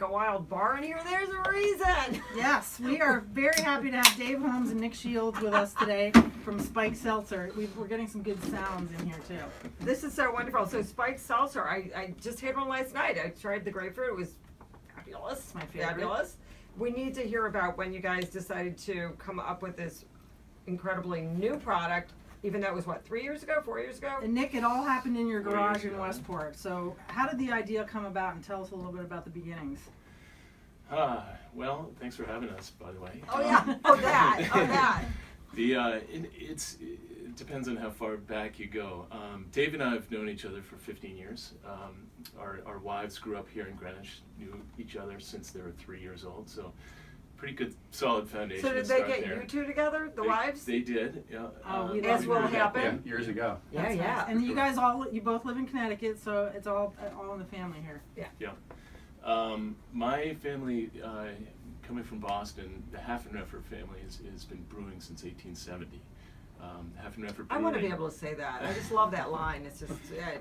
like a wild bar in here. There's a reason. Yes, we are very happy to have Dave Holmes and Nick Shields with us today from Spiked Seltzer. We're getting some good sounds in here too. This is so wonderful. So Spiked Seltzer, I just had one last night. I tried the grapefruit. It was fabulous. It's my favorite. Fabulous. We need to hear about when you guys decided to come up with this incredibly new product. Even though it was, what, 3 years ago, 4 years ago? And Nick, it all happened in your garage in Westport. So how did the idea come about, and tell us a little bit about the beginnings? Well, thanks for having us, by the way. Oh, yeah. that. It depends on how far back you go. Dave and I have known each other for 15 years. Our wives grew up here in Greenwich, knew each other since they were 3 years old, so pretty good, solid foundation. So did they get you two together, the wives? They did, yeah. As will happen. Yeah, years ago. Yeah, yeah. Nice. And you guys you both live in Connecticut, so it's all in the family here. Yeah. My family, coming from Boston, the Haffenreffer family has been brewing since 1870. Haffenreffer Brewing. I want to be able to say that. I just love that line. It's just,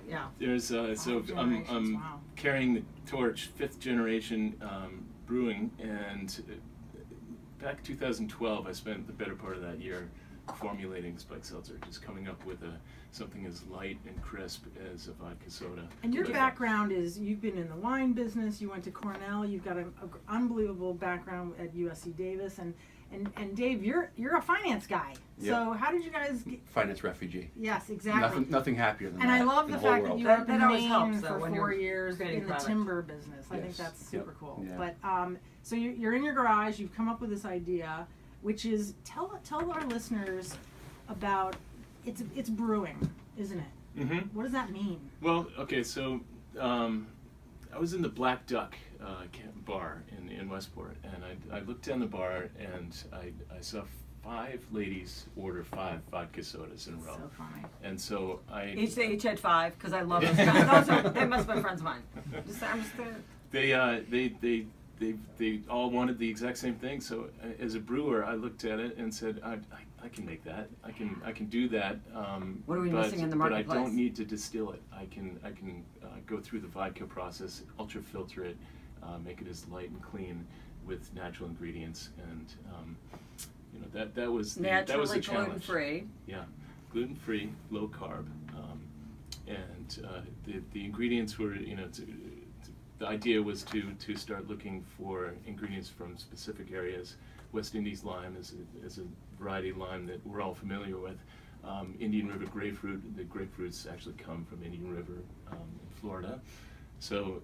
yeah. There's I'm wow. carrying the torch, 5th generation brewing, and back 2012, I spent the better part of that year formulating Spiked Seltzer, just coming up with something as light and crisp as a vodka soda. And your background is, you've been in the wine business, you went to Cornell, you've got an unbelievable background at USC Davis, and Dave, you're a finance guy. Yep. So how did you guys get... Finance refugee. Yes, exactly. Nothing happier than and that. I love the fact that you were up in That always Maine helps, though, for when 4 you're years creating in the product. timber business. I think Yes. that's super cool. Yeah. But so you're in your garage, you've come up with this idea, which is, tell our listeners about, it's brewing, isn't it? Mm-hmm. What does that mean? Well, okay, so I was in the Black Duck bar in Westport, and I looked down the bar, and I saw 5 ladies order 5 vodka sodas in a row. So funny. And so They each had 5, because I love those guys. They must have been friends of mine. They all wanted the exact same thing. So as a brewer, I looked at it and said, I can make that. I can do that. What are we missing in the marketplace? But I don't need to distill it. I can go through the vodka process, ultra filter it, make it as light and clean with natural ingredients, and that was the challenge. Gluten-free. Yeah, gluten-free, low carb, and the ingredients were, the idea was to start looking for ingredients from specific areas. West Indies lime is a variety of lime that we're all familiar with. Indian River grapefruit, the grapefruits actually come from Indian River in Florida. So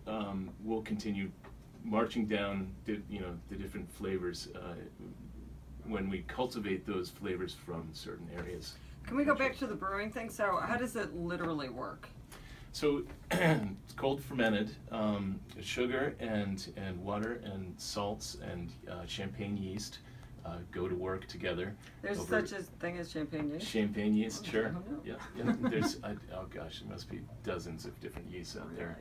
we'll continue marching down the different flavors when we cultivate those flavors from certain areas. Can we go back to the brewing thing? So how does it literally work? So it's cold fermented, sugar and water and salts and champagne yeast go to work together. There's such a thing as champagne yeast? Champagne yeast, sure. I don't know. Yeah. There's, oh gosh, there must be dozens of different yeasts out there,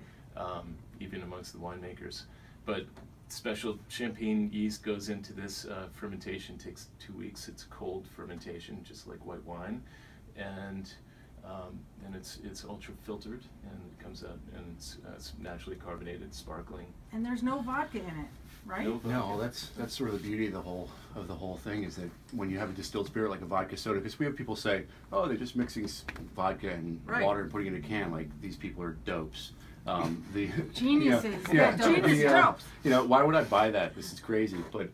even amongst the winemakers. But special champagne yeast goes into this fermentation, takes 2 weeks. It's cold fermentation, just like white wine. And it's ultra filtered, and it comes out, and it's naturally carbonated, sparkling. And there's no vodka in it, right? No, that's sort of the beauty of the whole thing, is that when you have a distilled spirit like a vodka soda, because we have people say, oh, they're just mixing vodka and water and putting it in a can, like these people are dopes. Geniuses. Genius dopes. Why would I buy that? This is crazy. But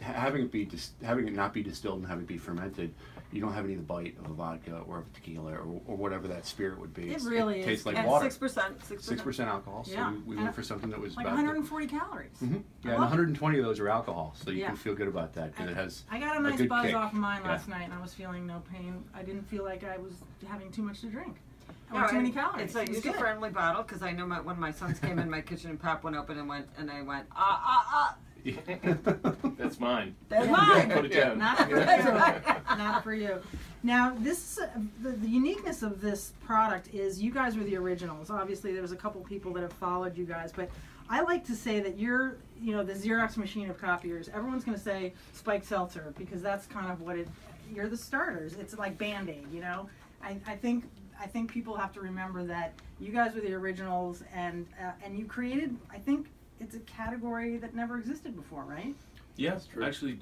having it not be distilled and having it be fermented, you don't have any of the bite of a vodka or of a tequila or whatever that spirit would be. It really tastes is. like And water. 6% Alcohol. So Yeah. we went for something that was like about 140 calories. Mm-hmm. Yeah, and 120 of those are alcohol, so you Yeah. can feel good about that, because it has I got a a nice good buzz kick. off of mine last Yeah. night, and I was feeling no pain. I didn't feel like I was having too much to drink. No, Or too many calories. It's a It was good. user-friendly bottle, because I know when my sons came in my kitchen and pop went open and I went, That's mine. That's mine. Put it down. Not for you. Not for you. Now, this the uniqueness of this product is you guys were the originals. Obviously, there's a couple people that have followed you guys, but I like to say that you're, the Xerox machine of copiers. Everyone's going to say Spiked Seltzer, because that's kind of what you're the starters. It's like Band-Aid, I think people have to remember that you guys were the originals, and you created, I think, it's a category that never existed before, right? Yeah, true. actually,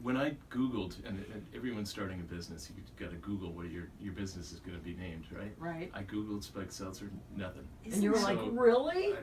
when I Googled, and everyone's starting a business, you've got to Google what your business is going to be named, right? Right. I Googled Spiked Seltzer, nothing. And you were like, So, really?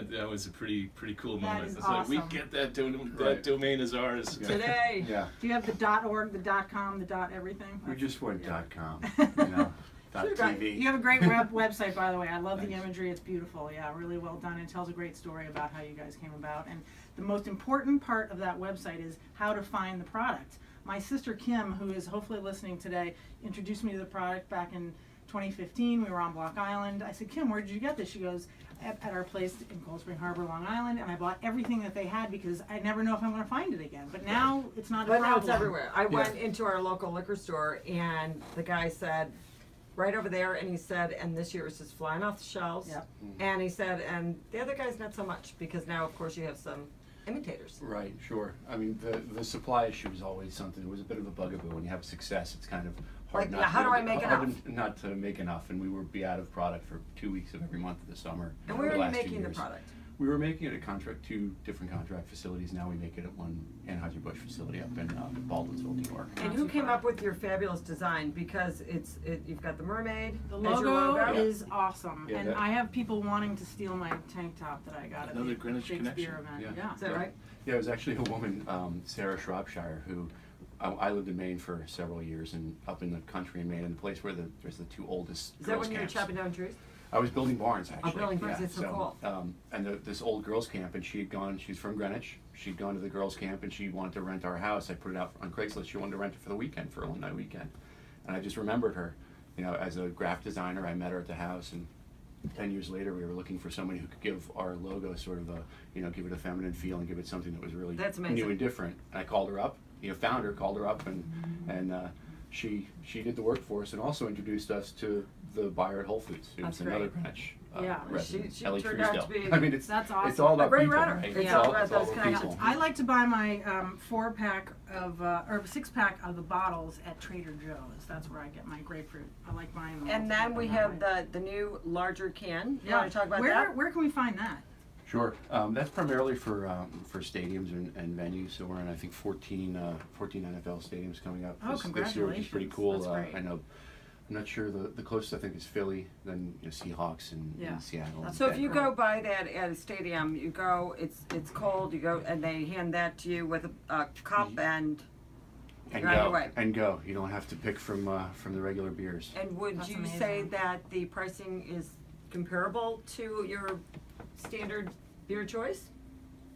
That was a pretty cool That moment. is It's like, we awesome. get that, that Right. domain is ours. Yeah. Today. Yeah. Do you have the .org, the .com, the .everything? We just went Yeah. .com, you know, Should've got- .tv. You have a great website, by the way. I love the Thanks. imagery. It's beautiful. Yeah, really well done. It tells a great story about how you guys came about. And the most important part of that website is how to find the product. My sister Kim, who is hopefully listening today, introduced me to the product back in 2015. We were on Block Island. I said, Kim, where did you get this? She goes, at our place in Cold Spring Harbor, Long Island. And I bought everything that they had because I never know if I'm going to find it again. But now it's not a But problem. now it's everywhere. I went into our local liquor store and the guy said, right over there, and he said, and this year it's just flying off the shelves. Yep. And he said, and the other guys not so much, because now of course you have some imitators. Right, sure. I mean, the supply issue is always something. It was a bit of a bugaboo. When you have success, it's kind of hard Like, not now, how to, do I make hard enough? not to make enough. And we would be out of product for 2 weeks of every month of the summer. And for where the are you last 2 making the years. product? We were making it at two different contract facilities. Now we make it at one Anheuser-Busch facility up in Baldwinsville, New York. And who came up with your fabulous design? Because you've got the mermaid The as your logo logo. is awesome, Yeah, and that- I have people wanting to steal my tank top that I got at Another the Greenwich Shakespeare connection. event. Yeah. Is that right? Yeah, it was actually a woman, Sarah Shropshire, who I lived in Maine for several years, and up in the country in Maine, in the place where there's the two oldest Is that girls' when you were camps. chopping down trees? I was building barns actually. building barns, yeah. that's so cool. And this old girls' camp, and she's from Greenwich. She'd gone to the girls' camp, and she wanted to rent our house. I put it out on Craigslist. She wanted to rent it for the weekend, for a one night weekend. And I just remembered her, you know, as a graphic designer. I met her at the house, and 10 years later, we were looking for somebody who could give our logo sort of a, you know, give it a feminine feel and give it something that was really That's amazing. new and different. And I called her up, you know, found her, called her up, and she did the work for us, and also introduced us to the buyer at Whole Foods, who's That's another great. Greenwich Yeah. resident, She Ellie turned out to Truesdale. be- I mean, it's That's It's awesome. all A about great people, runner. right? It's all about those about connections. people. I like to buy my 4-pack of, or 6-pack of the bottles at Trader Joe's. That's where I get my grapefruit. I like buying them. all And then together we that have way. the new larger can. You Yeah. want to talk about where, that? Where can we find that? Sure. That's primarily for stadiums and venues. So we're in, I think, 14 NFL stadiums coming up Oh, this year, which is pretty congratulations. cool. That's great. I know. I'm not sure the closest I think is Philly, then Seahawks and Yeah. Seattle. That's So if you Denver. go by that at a stadium, you go. It's cold. You go and they hand that to you with a cup and and you're on your go way. and go. You don't have to pick from the regular beers. And would That's you amazing. say that the pricing is comparable to your standard beer choice?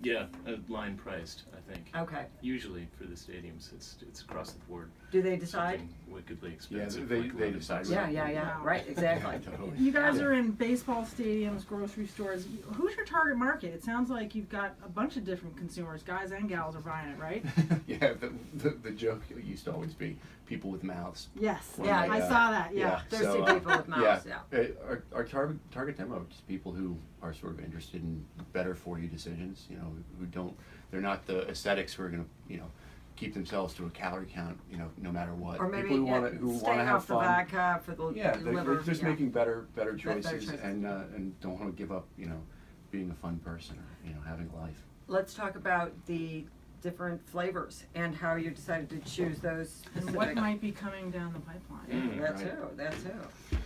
Yeah, line priced, I think. Okay. Usually for the stadiums, it's across the board. Do they decide? Something wickedly Yeah, expensive. they like 11 decide. bucks. Yeah. Wow. Right. Exactly. Totally. You guys Yeah. are in baseball stadiums, grocery stores. Who's your target market? It sounds like you've got a bunch of different consumers. Guys and gals are buying it, right? Yeah, the joke used to always be people with mouths. Yes. When Yeah, they, I saw that. Yeah. Thirsty people with mouths, Our target demo are just people who are sort of interested in better for you decisions. You know, they're not the ascetics who are going to, you know, keep themselves to a calorie count. You know, no matter what. Or maybe people who want staying to have off the fun. vodka for the Yeah, liver. they're just yeah. making better Better choices, choices. and don't want to give up, you know, being a fun person or, you know, having a life. Let's talk about the different flavors and how you decided to choose those And specific. what might be coming down the pipeline? That right. too.